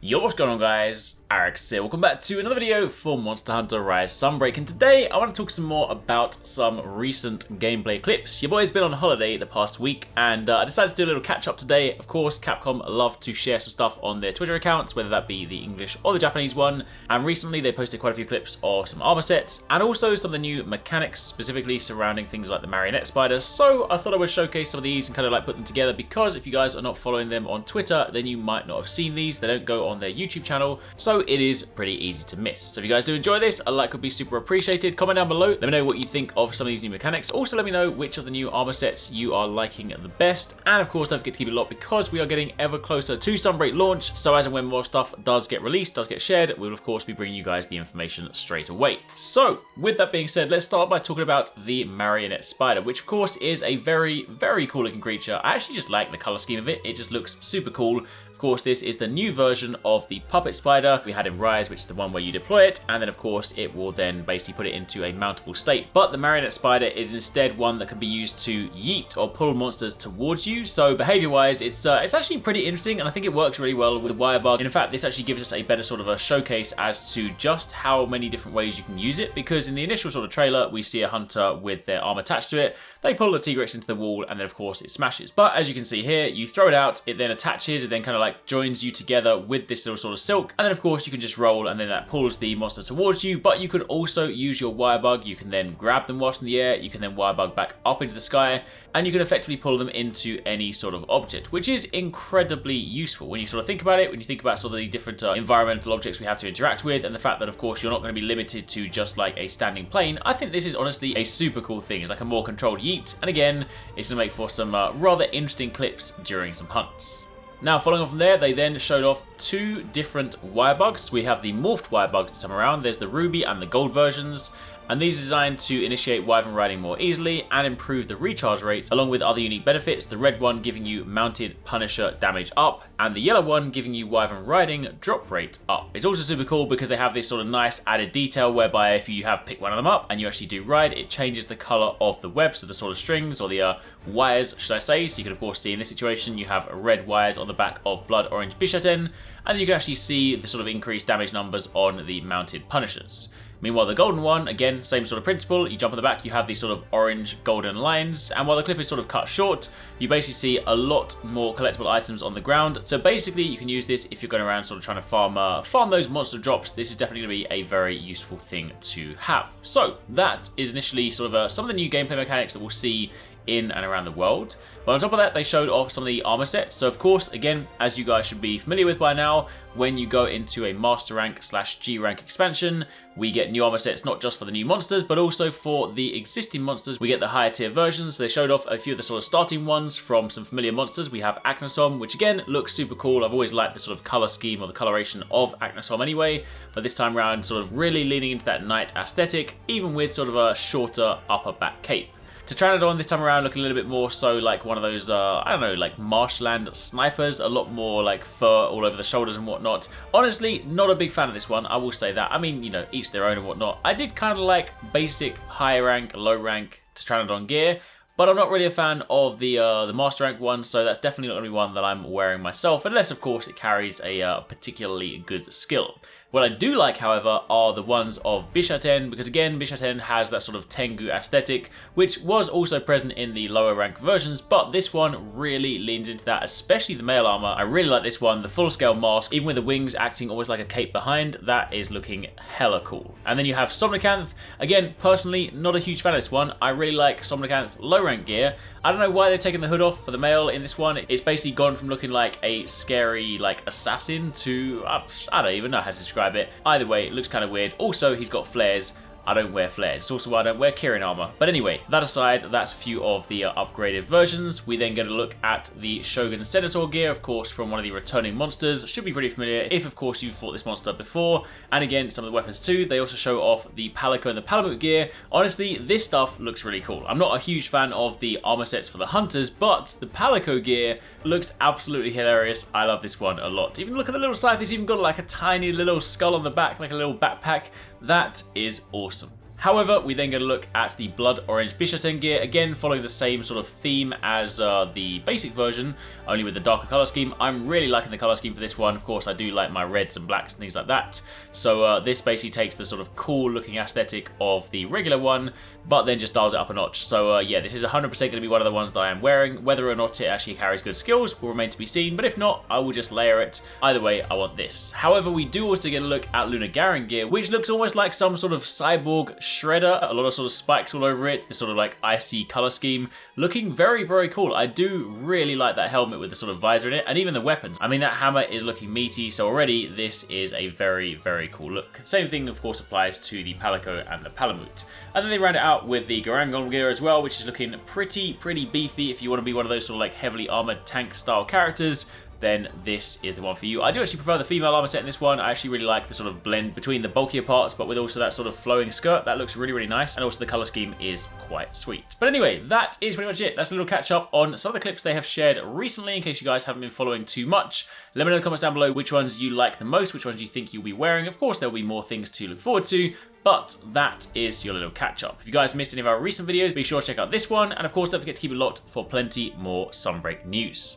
Yo, what's going on guys? HyperX here. Welcome back to another video for Monster Hunter Rise Sunbreak, and today I want to talk some more about some recent gameplay clips. Your boy's been on holiday the past week and I decided to do a little catch up today. Of course, Capcom love to share some stuff on their Twitter accounts, whether that be the English or the Japanese one, and recently they posted quite a few clips of some armor sets and also some of the new mechanics specifically surrounding things like the Marionette Spider. So I thought I would showcase some of these and kind of like put them together, because if you guys are not following them on Twitter, then you might not have seen these. They don't go on their YouTube channel, so it is pretty easy to miss. So if you guys do enjoy this, a like would be super appreciated. Comment down below, let me know what you think of some of these new mechanics. Also let me know which of the new armor sets you are liking the best, and of course don't forget to keep it locked because we are getting ever closer to Sunbreak launch. So as and when more stuff does get released, does get shared, we will of course be bringing you guys the information straight away. So with that being said, let's start by talking about the Marionette Spider, which of course is a very cool looking creature. I actually just like the color scheme of it. It just looks super cool. Of course, this is the new version of the puppet spider we had in Rise, which is the one where you deploy it, and then of course it will then basically put it into a mountable state. But the Marionette Spider is instead one that can be used to yeet or pull monsters towards you. So behavior-wise, it's actually pretty interesting, and I think it works really well with the Wirebug. And in fact, this actually gives us a better sort of a showcase as to just how many different ways you can use it, because in the initial sort of trailer, we see a hunter with their arm attached to it. They pull the T-Rex into the wall, and then of course it smashes. But as you can see here, you throw it out, it then attaches, it then kind of like joins you together with this little sort of silk, and then of course you can just roll, and then that pulls the monster towards you. But you can also use your Wirebug. You can then grab them whilst in the air, you can then Wirebug back up into the sky, and you can effectively pull them into any sort of object, which is incredibly useful when you sort of think about it, when you think about sort of the different environmental objects we have to interact with, and the fact that of course you're not going to be limited to just like a standing plane. I think this is honestly a super cool thing. It's like a more controlled yeet, and again, it's going to make for some rather interesting clips during some hunts. Now, following on from there, they then showed off two different Wirebugs. We have the morphed Wirebugs this time around. There's the ruby and the gold versions, and these are designed to initiate wyvern riding more easily and improve the recharge rates, along with other unique benefits. The red one giving you mounted Punisher damage up, and the yellow one giving you wyvern riding drop rate up. It's also super cool because they have this sort of nice added detail whereby if you have picked one of them up and you actually do ride, it changes the color of the webs, so the sort of strings or the wires, should I say. So you can of course see in this situation you have red wires on the back of blood orange Bishaten, and then you can actually see the sort of increased damage numbers on the mounted Punishers. Meanwhile, the golden one, again, same sort of principle. You jump on the back, you have these sort of orange golden lines, and while the clip is sort of cut short, you basically see a lot more collectible items on the ground. So basically, you can use this if you're going around sort of trying to farm those monster drops. This is definitely going to be a very useful thing to have. So that is initially sort of some of the new gameplay mechanics that we'll see in and around the world. But on top of that, they showed off some of the armor sets. So of course, again, as you guys should be familiar with by now, when you go into a Master Rank / G Rank expansion, we get new armor sets not just for the new monsters, but also for the existing monsters. We get the higher tier versions. They showed off a few of the sort of starting ones from some familiar monsters. We have Acne Song, which again looks super cool. I've always liked the sort of color scheme or the coloration of Acne Song anyway, but this time around sort of really leaning into that knight aesthetic, even with sort of a shorter upper back cape. Pteranodon this time around looking a little bit more so like one of those, I don't know, like marshland snipers, a lot more like fur all over the shoulders and whatnot. Honestly, not a big fan of this one, I will say that. I mean, you know, each their own and whatnot. I did kind of like basic high rank, low rank Pteranodon gear, but I'm not really a fan of the Master Rank one, so that's definitely not going to be one that I'm wearing myself, unless of course it carries a particularly good skill. What I do like, however, are the ones of Bishaten, because again, Bishaten has that sort of Tengu aesthetic, which was also present in the lower rank versions, but this one really leans into that, especially the male armor. I really like this one, the full scale mask, even with the wings acting almost like a cape behind, that is looking hella cool. And then you have Sonicanth. Again, personally, not a huge fan of this one. I really like Sonicanth's low rank gear. I don't know why they've taken the hood off for the male in this one. It's basically gone from looking like a scary like assassin to, I don't even know how to describe it. Either way, it looks kind of weird. Also, he's got flares. I don't wear flares. It's also why I don't wear Kirin armor. But anyway, that aside, that's a few of the upgraded versions. We then get a look at the Shogun Sedator gear, of course, from one of the returning monsters. Should be pretty familiar if, of course, you've fought this monster before. And again, some of the weapons too. They also show off the Palico and the Palamute gear. Honestly, this stuff looks really cool. I'm not a huge fan of the armor sets for the hunters, but the Palico gear looks absolutely hilarious. I love this one a lot. Even look at the little scythe. It's even got like a tiny little skull on the back, like a little backpack. That is awesome. However, we then get a look at the blood orange Bishoten gear, again following the same sort of theme as the basic version, only with the darker colour scheme. I'm really liking the colour scheme for this one. Of course, I do like my reds and blacks and things like that. So this basically takes the sort of cool looking aesthetic of the regular one, but then just dials it up a notch. So yeah, this is 100% going to be one of the ones that I am wearing. Whether or not it actually carries good skills will remain to be seen, but if not, I will just layer it. Either way, I want this. However, we do also get a look at Lunagaron gear, which looks almost like some sort of cyborg shredder, a lot of sort of spikes all over it, this sort of like icy color scheme, looking very, very cool. I do really like that helmet with the sort of visor in it, and even the weapons. I mean, that hammer is looking meaty, so already this is a very, very cool look. Same thing, of course, applies to the Palico and the Palamute. And then they round it out with the Garangon gear as well, which is looking pretty beefy if you want to be one of those sort of like heavily armored tank style characters. Then this is the one for you. I do actually prefer the female armor set in this one. I actually really like the sort of blend between the bulkier parts, but with also that sort of flowing skirt. That looks really, really nice. And also the color scheme is quite sweet. But anyway, that is pretty much it. That's a little catch up on some of the clips they have shared recently, in case you guys haven't been following too much. Let me know in the comments down below which ones you like the most, which ones you think you'll be wearing. Of course, there'll be more things to look forward to, but that is your little catch up. If you guys missed any of our recent videos, be sure to check out this one. And of course, don't forget to keep it locked for plenty more Sunbreak news.